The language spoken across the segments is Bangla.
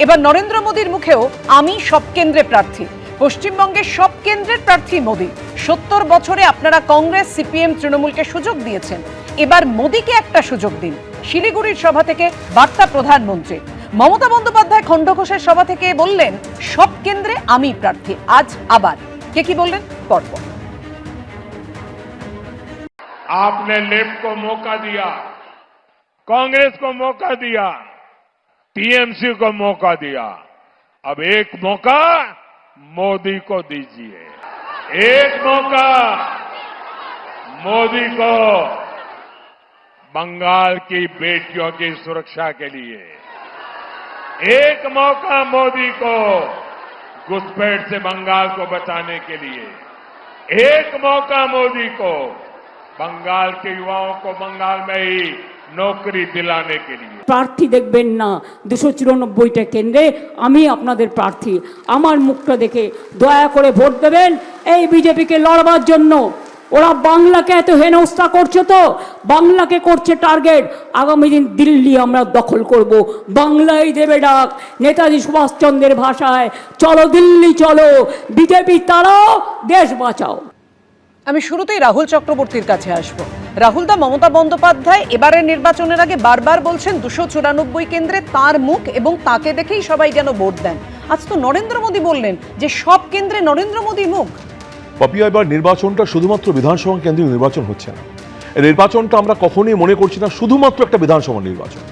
এবার নরেন্দ্র মোদীর মুখেও আমি সব কেন্দ্রে প্রার্থী। পশ্চিমবঙ্গের সব কেন্দ্রের প্রার্থী মোদী। 70 বছরে আপনারা কংগ্রেস, সিপিএম, তৃণমূলকে সুযোগ দিয়েছেন, এবার মোদীকে একটা সুযোগ দিন। শিলিগুড়ির সভা থেকে বার্তা প্রধানমন্ত্রী। মমতা বন্দ্যোপাধ্যায় খণ্ডঘোষের সভা থেকে বললেন সব কেন্দ্রে আমি প্রার্থী। আজ আবার কে কি বললেন পরপর। आपने लेफ्ट को मौका दिया, कांग्रेस को मौका दिया, टीएमसी को मौका दिया, अब एक मौका मोदी को दीजिए। एक मौका मोदी को बंगाल की बेटियों की सुरक्षा के लिए, एक मौका मोदी को घुसपैठ से बंगाल को बचाने के लिए, एक मौका मोदी को बंगाल के युवाओं को बंगाल में ही नौकरी दिलाने के लिए। প্রার্থী দেখবেন না 294টা কেন্দ্রে আমি আপনাদের প্রার্থী। আমার মুখটা দেখে দয়া করে ভোট দেবেন এই বিজেপিকে লড়বার জন্য। ওরা বাংলাকে এত হেনস্থা করছে, তো বাংলাকে করছে টার্গেট। আগামী দিন দিল্লি আমরা দখল করব, বাংলাই দেবে ডাক। নেতাজি সুভাষচন্দ্রের ভাষায় চলো দিল্লি চলো, বিজেপি তারাও, দেশ বাঁচাও। আমি শুরুতেই রাহুল চক্রবর্তীর কাছে আসব। রাহুল দা, মমতা বন্দ্যোপাধ্যায় এবারের নির্বাচনের আগে বারবার বলছেন 294 কেন্দ্রে তার মুখ এবং তাকে দেখেই সবাই যেন ভোট দেন। আজ তো নরেন্দ্র মোদী বললেন যে সব কেন্দ্রে নরেন্দ্র মোদী মুখ। পাপিয়া, এবার নির্বাচনটা শুধুমাত্র বিধানসভা কেন্দ্রীয় নির্বাচন হচ্ছে না। এই নির্বাচনটা আমরা কখনোই মনে করছি না শুধুমাত্র একটা বিধানসভা নির্বাচন।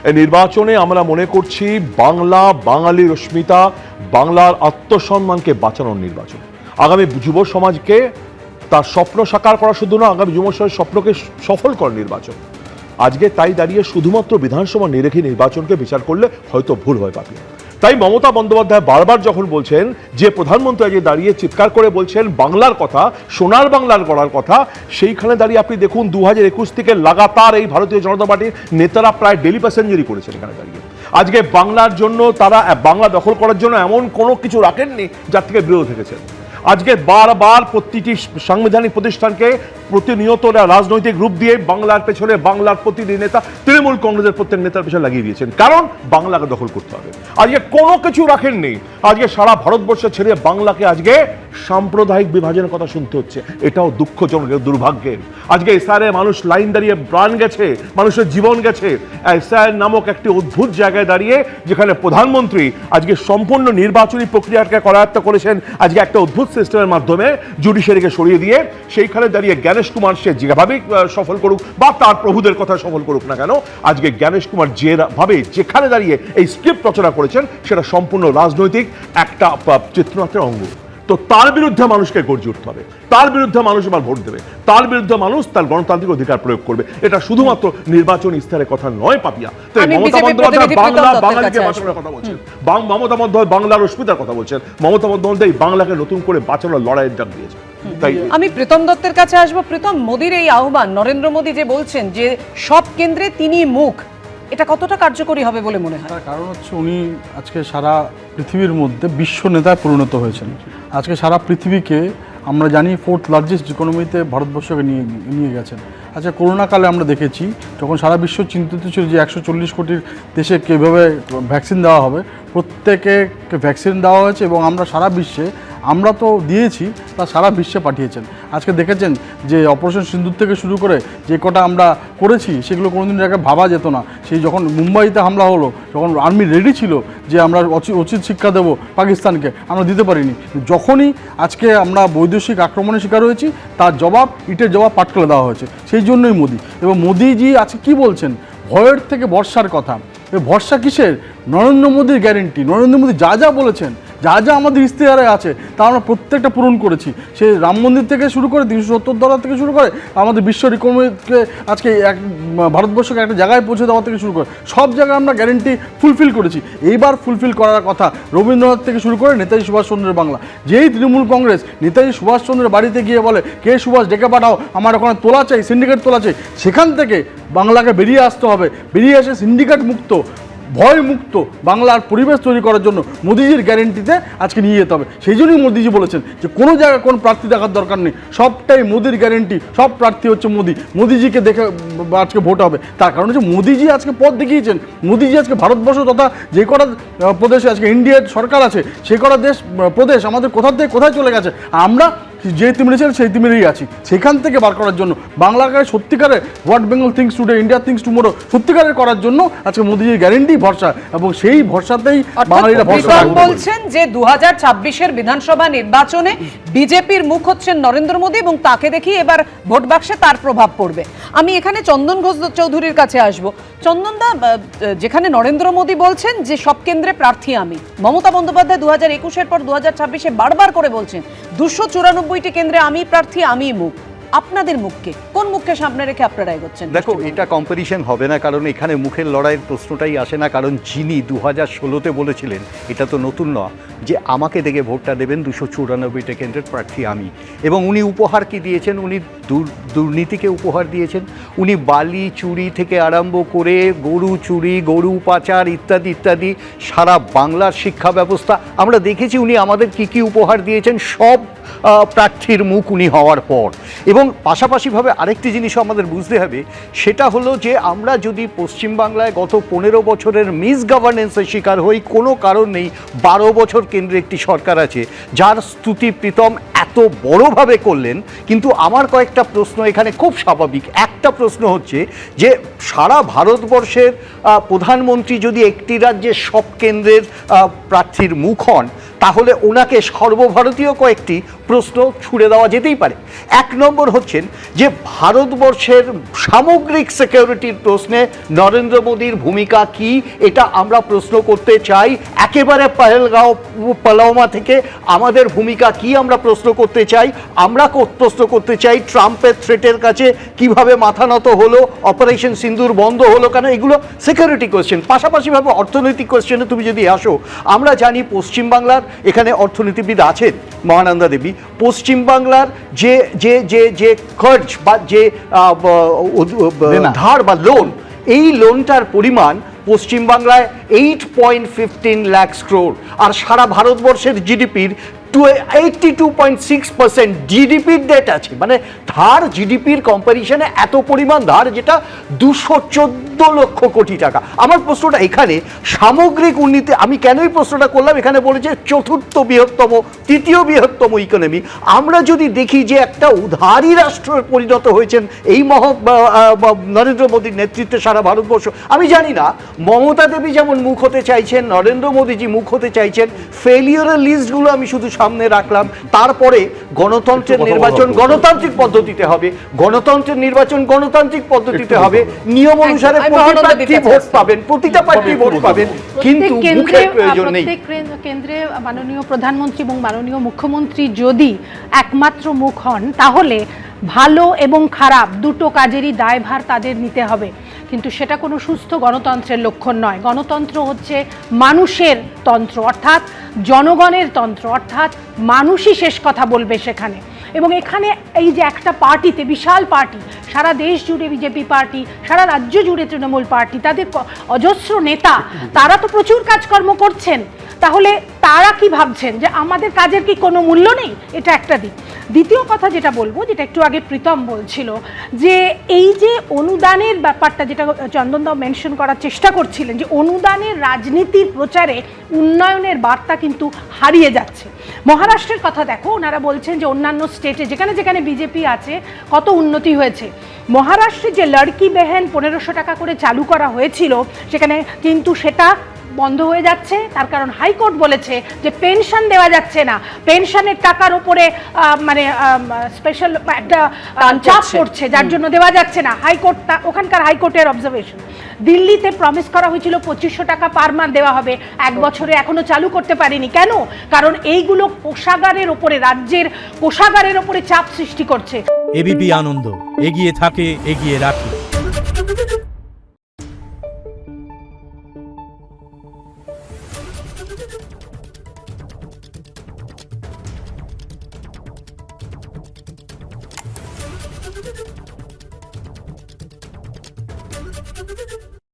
এই নির্বাচনে আমরা মনে করছি বাংলা, বাঙালির অস্মিতা, বাংলার আত্মসম্মানকে বাঁচানোর নির্বাচন। আগামী যুব সমাজকে তার স্বপ্ন সাকার করা শুধু না, আগামী যুব সমাজের স্বপ্নকে সফল করার নির্বাচন। আজকে তাই দাঁড়িয়ে শুধুমাত্র বিধানসভা নিরেখে নির্বাচনকে বিচার করলে হয়তো ভুল হয় পাপিয়া। তাই মমতা বন্দ্যোপাধ্যায় বারবার যখন বলছেন, যে প্রধানমন্ত্রী আজকে দাঁড়িয়ে চিৎকার করে বলছেন বাংলার কথা, সোনার বাংলার গড়ার কথা, সেইখানে দাঁড়িয়ে আপনি দেখুন 2021 থেকে লাগাতার এই ভারতীয় জনতা পার্টির নেতারা প্রায় ডেলি প্যাসেঞ্জারি করেছেন এখানে দাঁড়িয়ে। আজকে বাংলার জন্য তারা বাংলা দখল করার জন্য এমন কোনো কিছু রাখেননি যার থেকে বিরত থেকেছেন। আজকে বারবার প্রতিটি সাংবিধানিক প্রতিষ্ঠানকে প্রতিনিয়ত রাজনৈতিক রূপ দিয়ে বাংলার পেছনে, বাংলার প্রতিটি নেতা, তৃণমূল কংগ্রেসের প্রত্যেক নেতার পেছনে লাগিয়ে দিয়েছেন, কারণ বাংলাকে দখল করতে হবে। আজকে কোনো কিছু রাখেননি। আজকে সারা ভারতবর্ষে ছেড়ে বাংলাকে আজকে সাম্প্রদায়িক বিভাজনের কথা শুনতে হচ্ছে। এটাও দুঃখজনক, দুর্ভাগ্যের। আজকে এসআইআর মানুষ লাইন দাঁড়িয়ে প্রাণ গেছে, মানুষের জীবন গেছে। এসআইআর নামক একটি অদ্ভুত জায়গায় দাঁড়িয়ে যেখানে প্রধানমন্ত্রী আজকে সম্পূর্ণ নির্বাচনী প্রক্রিয়াকে করায়ত্ত করেছেন আজকে একটা অদ্ভুত সিস্টেমের মাধ্যমে, জুডিশিয়ারিকে সরিয়ে দিয়ে, সেইখানে দাঁড়িয়ে জ্ঞানেশ কুমার সে যেভাবেই সফল করুক বা তার প্রভুদের কথা সফল করুক না কেন, আজকে জ্ঞানেশ কুমার যেভাবে যেখানে দাঁড়িয়ে এই স্ক্রিপ্ট রচনা করেছেন সেটা সম্পূর্ণ রাজনৈতিক একটা চিত্রনাট্যের অঙ্গ। তো তার বিরুদ্ধে মানুষকে গর্জে উঠতে হবে, তার বিরুদ্ধে মানুষ এবার ভোট দেবে, তার বিরুদ্ধে মানুষ তার গণতান্ত্রিক অধিকার প্রয়োগ করবে। এটা শুধুমাত্র নির্বাচন ইস্তারের কথা নয় পাপিয়া। তাই মমতা বন্দ্যোপাধ্যায় বাংলা, বাঙালিকে বাঁচানোর কথা বলছেন, মমতা বন্দ্যোপাধ্যায় বাংলার অস্মিতার কথা বলছেন, মমতা বন্দ্যোপাধ্যায় বাংলাকে নতুন করে বাঁচানোর লড়াইয়ের ডাক দিয়েছেন। তাই আমি প্রীতম দত্তের কাছে আসবো। প্রীতম, মোদীর এই আহ্বান, নরেন্দ্র মোদী যে বলছেন যে সব কেন্দ্রে তিনি মুখ, এটা কতটা কার্যকরী হবে বলে মনে হয়? কারণ হচ্ছে উনি আজকে সারা পৃথিবীর মধ্যে বিশ্ব নেতায় পরিণত হয়েছেন। আজকে সারা পৃথিবীকে আমরা জানি 4th লার্জেস্ট ইকোনমিতে ভারতবর্ষকে নিয়ে গেছেন। আচ্ছা, করোনাকালে আমরা দেখেছি যখন সারা বিশ্ব চিন্তিত ছিল যে 140 কোটির দেশে কীভাবে ভ্যাকসিন দেওয়া হবে, প্রত্যেকে ভ্যাকসিন দেওয়া হয়েছে এবং আমরা সারা বিশ্বে, আমরা তো দিয়েছি, তা সারা বিশ্বে পাঠিয়েছেন। আজকে দেখেছেন যে অপারেশন সিন্দুর থেকে শুরু করে যে কটা আমরা করেছি সেগুলো কোনোদিন আগে ভাবা যেত না। সেই যখন মুম্বাইতে হামলা হলো, যখন আর্মি রেডি ছিল যে আমরা উচিত শিক্ষা দেবো পাকিস্তানকে, আমরা দিতে পারিনি। যখনই আজকে আমরা বৈদেশিক আক্রমণের শিকার হয়েছি, তার জবাব, ইটের জবাব পাটকেলে দেওয়া হয়েছে। সেই জন্যই মোদি। এবং মোদিজি আজকে কী বলছেন, ভয়ের থেকে ভরসার কথা। ভরসা কিসের? নরেন্দ্র মোদির গ্যারেন্টি। নরেন্দ্র মোদি যা যা বলেছেন, যা যা আমাদের ইশতেহারে আছে তা আমরা প্রত্যেকটা পূরণ করেছি। সে রাম মন্দির থেকে শুরু করে 370 থেকে শুরু করে আমাদের বিশ্ব ইকোনমিকে আজকে ভারতবর্ষকে একটা জায়গায় পৌঁছে দেওয়া থেকে শুরু করে সব জায়গায় আমরা গ্যারেন্টি ফুলফিল করেছি। এইবার ফুলফিল করার কথা রবীন্দ্রনাথ থেকে শুরু করে নেতাজি সুভাষচন্দ্রের বাংলা। যেই তৃণমূল কংগ্রেস নেতাজি সুভাষচন্দ্রের বাড়িতে গিয়ে বলে কে সুভাষ ডেকে পাঠাও, আমার ওখানে তোলা চাই, সিন্ডিকেট তোলা চাই, সেখান থেকে বাংলাকে বেরিয়ে আসতে হবে। বেরিয়ে এসে সিন্ডিকেট মুক্ত ভয়মুক্ত বাংলার পরিবেশ তৈরি করার জন্য মোদিজির গ্যারেন্টিতে আজকে নিয়ে যেতে হবে। সেই জন্যই মোদিজি বলেছেন যে কোনো জায়গায় কোনো প্রার্থী দেখার দরকার নেই, সবটাই মোদির গ্যারেন্টি, সব প্রার্থী হচ্ছে মোদিজিকে দেখে আজকে ভোট হবে। তার কারণ হচ্ছে মোদিজি আজকে পথ দেখিয়েছেন। মোদিজি আজকে ভারতবর্ষ তথা যে কটা প্রদেশে আজকে ইন্ডিয়ার সরকার আছে সেই কটা প্রদেশ আমাদের কোথা থেকে কোথায় চলে গেছে, আমরা যে তিমিরে ছিলেন সেই তিমিরেই আছি। সেখান থেকে বার করার জন্য বাংলাকে সত্যিকারের what Bengal things today India things tomorrow সত্যিকারের করার জন্য আজকে মোদিজির গ্যারেন্টি ভরসা, এবং সেই ভরসাতেই বাঙালিরা ভরসা প্রীতম রাখবে। বলছেন যে 2026-এর বিধানসভা নির্বাচনে বিজেপির মুখ হচ্ছেন নরেন্দ্র মোদী এবং তাকে দেখি এবার ভোট বাক্সে তার প্রভাব পড়বে। আমি এখানে চন্দন ঘোষ চৌধুরীর কাছে আসব। চন্দনদা, যেখানে নরেন্দ্র মোদী বলছেন যে সব কেন্দ্রে প্রার্থী আমি, মমতা বন্দ্যোপাধ্যায় 2021-এর পর 2026-এ বারবার করে বলছেন 294টি কেন্দ্রে আমি প্রার্থী, আমি মুখ। আপনাদের মুখকে কোন মুখকে সামনে রেখে আপনারা এগোচ্ছেন? দেখো, এটা কম্পারিশন হবে না, কারণ এখানে মুখের লড়াইয়ের প্রশ্নটাই আসে না। কারণ যিনি 2016-তে বলেছিলেন, এটা তো নতুন নয়, যে আমাকে দেখে ভোটটা দেবেন, 294টা কেন্দ্রের প্রার্থী আমি, এবং উনি উপহার কি দিয়েছেন? উনি দুর্নীতিকে উপহার দিয়েছেন। উনি বালি চুরি থেকে আরম্ভ করে গরু চুরি, গরু পাচার ইত্যাদি ইত্যাদি, সারা বাংলার শিক্ষা ব্যবস্থা আমরা দেখেছি উনি আমাদের কি কি উপহার দিয়েছেন সব প্রার্থীর মুখ উনি হওয়ার পর। এবং পাশাপাশিভাবে আরেকটি জিনিসও আমাদের বুঝতে হবে, সেটা হলো যে আমরা যদি পশ্চিমবাংলায় গত 15 বছরের মিস গভর্নেন্সের শিকার হই, কোনো কারণ নেই। 12 বছর কেন্দ্রে একটি সরকার আছে যার স্তুতি প্রীতম এত বড়ভাবে করলেন, কিন্তু আমার কয়েকটা প্রশ্ন এখানে খুব স্বাভাবিক। একটা প্রশ্ন হচ্ছে যে সারা ভারতবর্ষের প্রধানমন্ত্রী যদি একটি রাজ্যের সব কেন্দ্রের প্রার্থীর মুখ হন, তাহলে ওনাকে সর্বভারতীয় কয়েকটি প্রশ্ন ছুড়ে দেওয়া যেতেই পারে। এক নম্বর হচ্ছেন যে ভারতবর্ষের সামগ্রিক সিকিউরিটির প্রশ্নে নরেন্দ্র মোদীর ভূমিকা কি, এটা আমরা প্রশ্ন করতে চাই। একেবারে পহেলগাঁও পালাওমা থেকে আমাদের ভূমিকা কি আমরা প্রশ্ন করতে চাই। আমরা প্রশ্ন করতে চাই ট্রাম্পের থ্রেটের কাছে কিভাবে মাথা নত হলো, অপারেশন সিন্দুর বন্ধ হলো কেন, এগুলো সিকিউরিটি কোয়েশ্চেন। পাশাপাশিভাবে অর্থনৈতিক কোয়েশ্চেনে তুমি যদি আসো, আমরা জানি পশ্চিমবাংলার এখানে অর্থনীতিবিদ আছেন মহানন্দা দেবী। পশ্চিমবাংলার যে যে যে যে খরচ বা যে ধার বা লোন, এই লোনটার পরিমাণ পশ্চিমবাংলায় 8.15 লাখ ক্রোড়, আর সারা ভারতবর্ষের জিডিপির 82.6% জিডিপির ডেট আছে। মানে ধার জিডিপির কম্পারিশনে এত পরিমাণ ধার, যেটা 214 লক্ষ কোটি টাকা। আমার প্রশ্নটা এখানে সামগ্রিক উন্নতি, আমি কেনই প্রশ্নটা করলাম, এখানে বলেছে চতুর্থ বৃহত্তম, তৃতীয় বৃহত্তম ইকোনমি। আমরা যদি দেখি যে একটা উধারী রাষ্ট্রে পরিণত হয়েছেন এই নরেন্দ্র মোদীর নেতৃত্বে সারা ভারতবর্ষ। আমি জানি না মমতা দেবী যেমন মুখ হতে চাইছেন, নরেন্দ্র মোদীজি মুখ হতে চাইছেন, ফেলিওরের লিস্টগুলো আমি শুধু সামনে রাখলাম। তারপরে গণতন্ত্রের নির্বাচন গণতান্ত্রিক পদ্ধতিতে হবে, গণতন্ত্রের নির্বাচন গণতান্ত্রিক পদ্ধতিতে হবে, নিয়ম অনুসারে ভোট পাবেন, প্রতিটা প্রার্থী ভোট পাবেন, কিন্তু মুখের প্রয়োজন নেই। প্রত্যেক কেন্দ্রে মাননীয় প্রধানমন্ত্রী এবং মাননীয় মুখ্যমন্ত্রী যদি একমাত্র মুখ হন, তাহলে ভালো এবং খারাপ দুটো কাজেরই দায়ভার তাদের নিতে হবে। কিন্তু সেটা কোনো সুস্থ গণতন্ত্রের লক্ষণ নয়। গণতন্ত্র হচ্ছে মানুষের তন্ত্র, অর্থাৎ জনগণের তন্ত্র, অর্থাৎ মানুষই শেষ কথা বলবে সেখানে। এবং এখানে এই যে একটা পার্টিতে, বিশাল পার্টি, সারা দেশ জুড়ে বিজেপি পার্টি, সারা রাজ্য জুড়ে তৃণমূল পার্টি, তাদের অজস্র নেতা, তারা তো প্রচুর কাজকর্ম করছেন। তাহলে তারা কি ভাবছেন যে আমাদের কাজের কি কোনো মূল্য নেই? এটা একটা দিক। দ্বিতীয় কথা যেটা বলবো, যেটা একটু আগে প্রীতম বলছিল, যে এই যে অনুদানের ব্যাপারটা, যেটা চন্দনদাও মেনশন করার চেষ্টা করছিলেন, যে অনুদানের রাজনীতির প্রচারে উন্নয়নের বার্তা কিন্তু হারিয়ে যাচ্ছে। মহারাষ্ট্রের কথা দেখো, ওনারা বলছেন যে অন্যান্য স্টেটে যেখানে যেখানে বিজেপি আছে কত উন্নতি হয়েছে। মহারাষ্ট্রে যে লড়কি বেহেন 1500 টাকা করে চালু করা হয়েছিল, সেখানে কিন্তু সেটা বন্ধ হয়ে যাচ্ছে। তার কারণ হাইকোর্ট বলেছে যে পেনশন দেওয়া যাচ্ছে না, পেনশনের টাকার উপরে মানে স্পেশাল একটা চাপ পড়ছে, যার জন্য দেওয়া যাচ্ছে না। হাইকোর্ট, ওখানকার হাইকোর্টের অবজারভেশন। দিল্লিতে প্রমিস করা হয়েছিল 2500 টাকা পার মান্থ দেওয়া হবে, 1 বছরে এখনো চালু করতে পারেনি। কেন? কারণ এইগুলো কোষাগারের ওপরে, রাজ্যের কোষাগারের ওপরে চাপ সৃষ্টি করছে। এবিপি আনন্দ, এগিয়ে থাকে, এগিয়ে রাখে। Thank you.